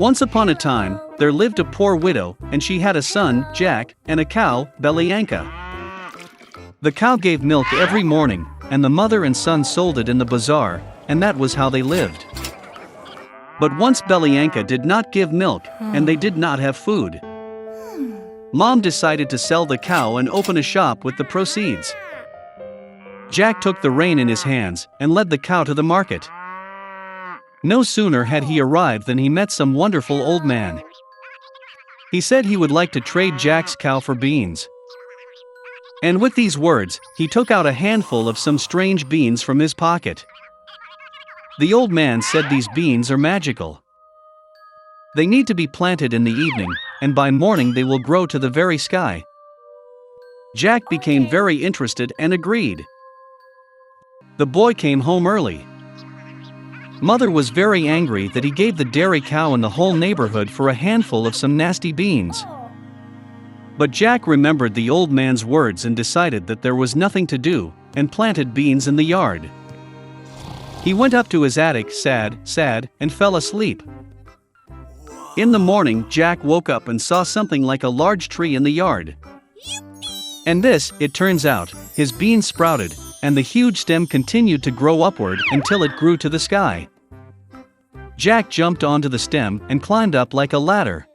Once upon a time, there lived a poor widow, and she had a son, Jack, and a cow, Belyanka. The cow gave milk every morning, and the mother and son sold it in the bazaar, and that was how they lived. But once Belyanka did not give milk, and they did not have food. Mom decided to sell the cow and open a shop with the proceeds. Jack took the rein in his hands and led the cow to the market. No sooner had he arrived than he met some wonderful old man. He said he would like to trade Jack's cow for beans. And with these words, he took out a handful of some strange beans from his pocket. The old man said these beans are magical. They need to be planted in the evening, and by morning they will grow to the very sky. Jack became very interested and agreed. The boy came home early. Mother was very angry that he gave the dairy cow in the whole neighborhood for a handful of some nasty beans. But Jack remembered the old man's words and decided that there was nothing to do, and planted beans in the yard. He went up to his attic sad, and fell asleep. In the morning, Jack woke up and saw something like a large tree in the yard. And this, it turns out, his beans sprouted, and the huge stem continued to grow upward until it grew to the sky. Jack jumped onto the stem and climbed up like a ladder.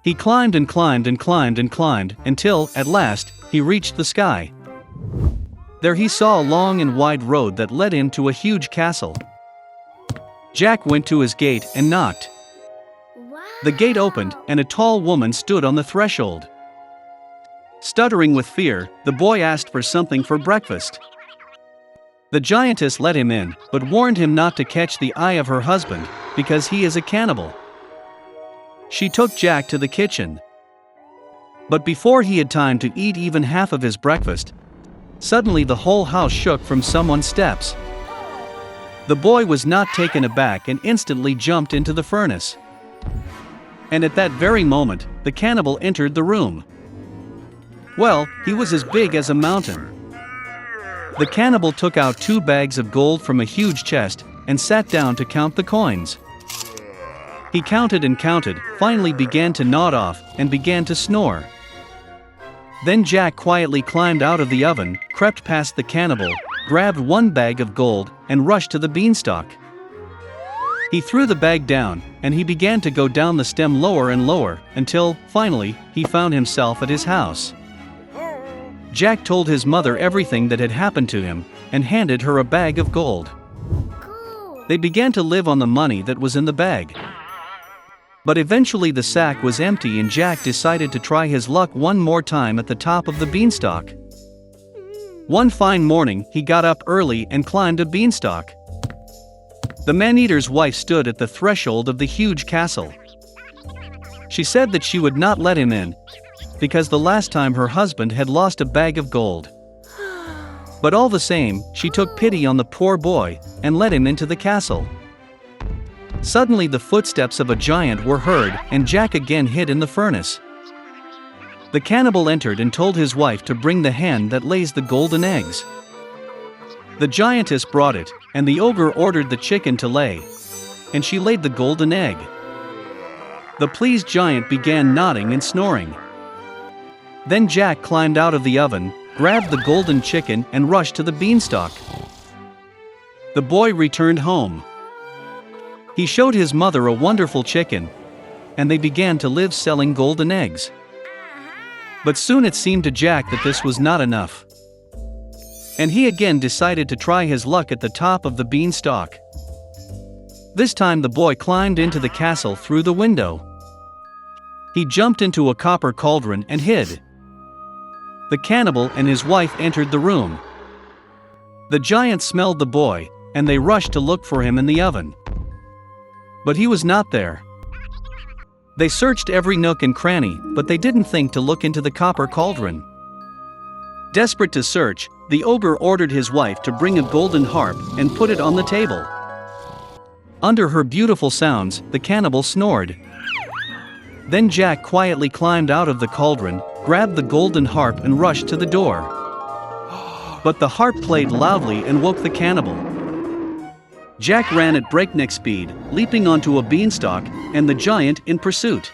He climbed and climbed and climbed and climbed until, at last, he reached the sky. There he saw a long and wide road that led him to a huge castle. Jack went to his gate and knocked. The gate opened, and a tall woman stood on the threshold. Stuttering with fear, the boy asked for something for breakfast. The giantess let him in, but warned him not to catch the eye of her husband, because he is a cannibal. She took Jack to the kitchen. But before he had time to eat even half of his breakfast, suddenly the whole house shook from someone's steps. The boy was not taken aback and instantly jumped into the furnace. And at that very moment, the cannibal entered the room. Well, he was as big as a mountain. The cannibal took out 2 bags of gold from a huge chest and sat down to count the coins. He counted and counted, finally began to nod off, and began to snore. Then Jack quietly climbed out of the oven, crept past the cannibal, grabbed 1 bag of gold, and rushed to the beanstalk. He threw the bag down, and he began to go down the stem lower and lower, until, finally, he found himself at his house. Jack told his mother everything that had happened to him, and handed her a bag of gold. They began to live on the money that was in the bag. But eventually the sack was empty and Jack decided to try his luck one more time at the top of the beanstalk. One fine morning, he got up early and climbed a beanstalk. The man-eater's wife stood at the threshold of the huge castle. She said that she would not let him in, because the last time her husband had lost a bag of gold. But all the same, she took pity on the poor boy, and let him into the castle. Suddenly the footsteps of a giant were heard, and Jack again hid in the furnace. The cannibal entered and told his wife to bring the hen that lays the golden eggs. The giantess brought it, and the ogre ordered the chicken to lay, and she laid the golden egg. The pleased giant began nodding and snoring. Then Jack climbed out of the oven, grabbed the golden chicken, and rushed to the beanstalk. The boy returned home. He showed his mother a wonderful chicken, and they began to live selling golden eggs. But soon it seemed to Jack that this was not enough. And he again decided to try his luck at the top of the beanstalk. This time the boy climbed into the castle through the window. He jumped into a copper cauldron and hid. The cannibal and his wife entered the room. The giant smelled the boy, and they rushed to look for him in the oven. But he was not there. They searched every nook and cranny, but they didn't think to look into the copper cauldron. Desperate to search, the ogre ordered his wife to bring a golden harp and put it on the table. Under her beautiful sounds, the cannibal snored. Then Jack quietly climbed out of the cauldron, grabbed the golden harp and rushed to the door. But the harp played loudly and woke the cannibal. Jack ran at breakneck speed, leaping onto a beanstalk, and the giant in pursuit.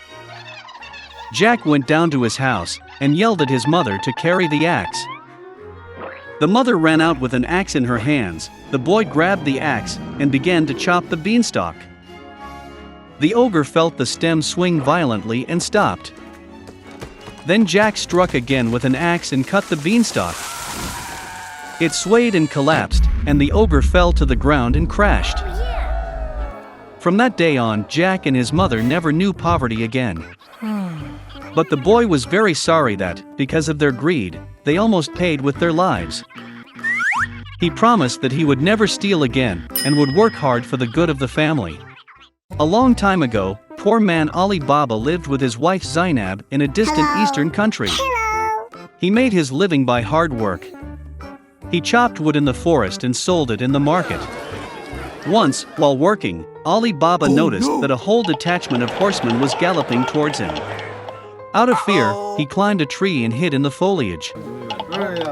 Jack went down to his house and yelled at his mother to carry the axe. The mother ran out with an axe in her hands. The boy grabbed the axe and began to chop the beanstalk. The ogre felt the stem swing violently and stopped. Then Jack struck again with an axe and cut the beanstalk. It swayed and collapsed, and the ogre fell to the ground and crashed. From that day on, Jack and his mother never knew poverty again. But the boy was very sorry that, because of their greed, they almost paid with their lives. He promised that he would never steal again, and would work hard for the good of the family. A long time ago, poor man Ali Baba lived with his wife Zainab in a distant eastern country. He made his living by hard work. He chopped wood in the forest and sold it in the market. Once, while working, Ali Baba noticed that a whole detachment of horsemen was galloping towards him. Out of fear, he climbed a tree and hid in the foliage.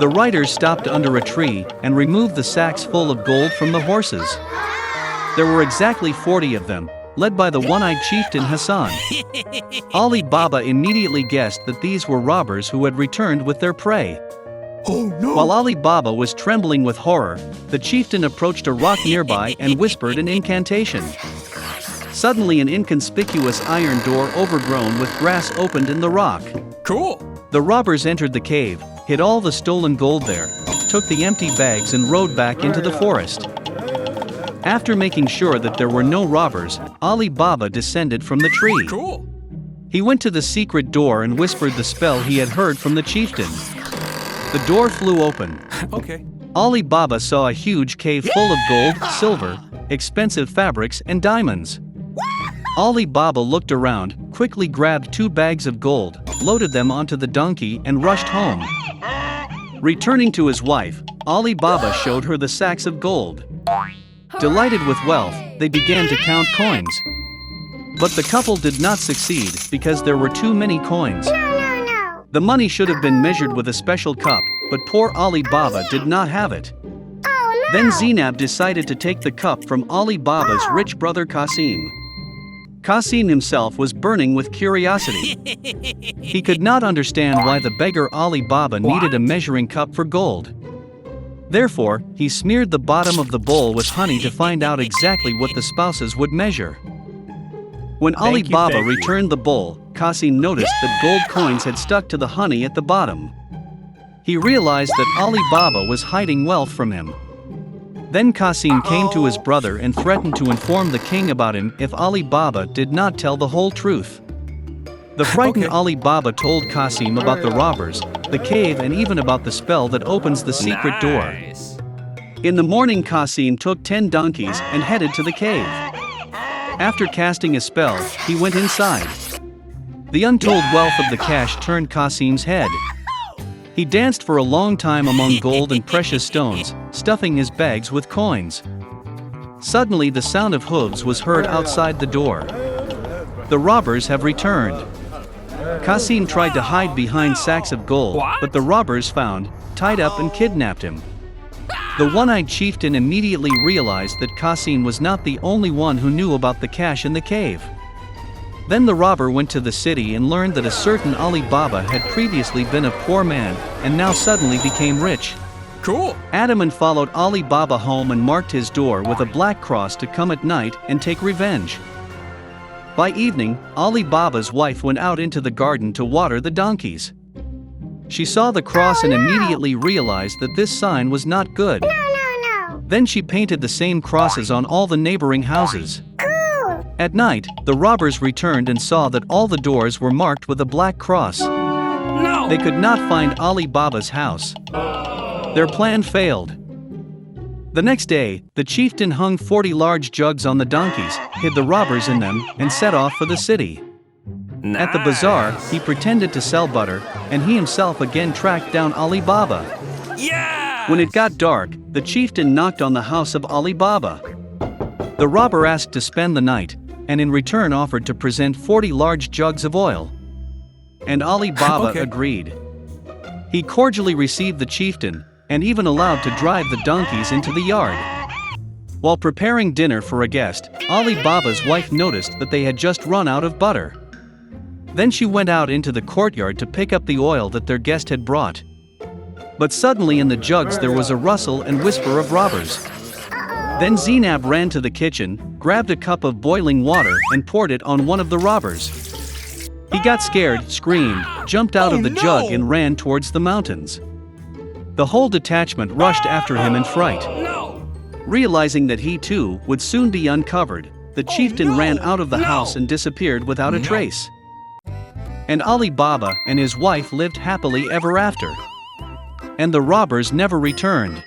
The riders stopped under a tree and removed the sacks full of gold from the horses. There were exactly 40 of them, led by the one-eyed chieftain Hassan. Ali Baba immediately guessed that these were robbers who had returned with their prey. Oh no! While Ali Baba was trembling with horror, the chieftain approached a rock nearby and whispered an incantation. Suddenly an inconspicuous iron door overgrown with grass opened in the rock. Cool! The robbers entered the cave, hid all the stolen gold there, took the empty bags and rode back into the forest. After making sure that there were no robbers, Ali Baba descended from the tree. Cool! He went to the secret door and whispered the spell he had heard from the chieftain. The door flew open. Okay. Ali Baba saw a huge cave full of gold, silver, expensive fabrics and diamonds. Ali Baba looked around, quickly grabbed 2 bags of gold, loaded them onto the donkey and rushed home. Returning to his wife, Ali Baba showed her the sacks of gold. Delighted with wealth, they began to count coins. But the couple did not succeed because there were too many coins. The money should have been measured with a special cup, but poor Ali Baba did not have it. Then Zainab decided to take the cup from Ali Baba's rich brother Qasim. Qasim himself was burning with curiosity. He could not understand why the beggar Ali Baba needed a measuring cup for gold. Therefore, he smeared the bottom of the bowl with honey to find out exactly what the spouses would measure. When Ali Baba returned the bowl, Qasim noticed that gold coins had stuck to the honey at the bottom. He realized that Ali Baba was hiding wealth from him. Then Qasim came to his brother and threatened to inform the king about him if Ali Baba did not tell the whole truth. The frightened Ali Baba told Qasim about the robbers, the cave and even about the spell that opens the secret door. In the morning Qasim took 10 donkeys and headed to the cave. After casting a spell, he went inside. The untold wealth of the cash turned Qasim's head. He danced for a long time among gold and precious stones, stuffing his bags with coins. Suddenly the sound of hooves was heard outside the door. The robbers have returned. Qasim tried to hide behind sacks of gold, but the robbers found, tied up and kidnapped him. The one-eyed chieftain immediately realized that Qasim was not the only one who knew about the cash in the cave. Then the robber went to the city and learned that a certain Ali Baba had previously been a poor man and now suddenly became rich. Cool! Adaman followed Ali Baba home and marked his door with a black cross to come at night and take revenge. By evening, Ali Baba's wife went out into the garden to water the donkeys. She saw the cross and immediately realized that this sign was not good. Then she painted the same crosses on all the neighboring houses. At night, the robbers returned and saw that all the doors were marked with a black cross. They could not find Ali Baba's house. Their plan failed. The next day, the chieftain hung 40 large jugs on the donkeys, hid the robbers in them, and set off for the city. At the bazaar, he pretended to sell butter, and he himself again tracked down Ali Baba. When it got dark, the chieftain knocked on the house of Ali Baba. The robber asked to spend the night, and in return offered to present 40 large jugs of oil. And Ali Baba agreed. He cordially received the chieftain, and even allowed to drive the donkeys into the yard. While preparing dinner for a guest, Ali Baba's wife noticed that they had just run out of butter. Then she went out into the courtyard to pick up the oil that their guest had brought. But suddenly in the jugs there was a rustle and whisper of robbers. Then Zainab ran to the kitchen, grabbed a cup of boiling water and poured it on one of the robbers. He got scared, screamed, jumped out of the jug and ran towards the mountains. The whole detachment rushed after him in fright. Realizing that he too would soon be uncovered, the chieftain ran out of the house and disappeared without a trace. And Ali Baba and his wife lived happily ever after. And the robbers never returned.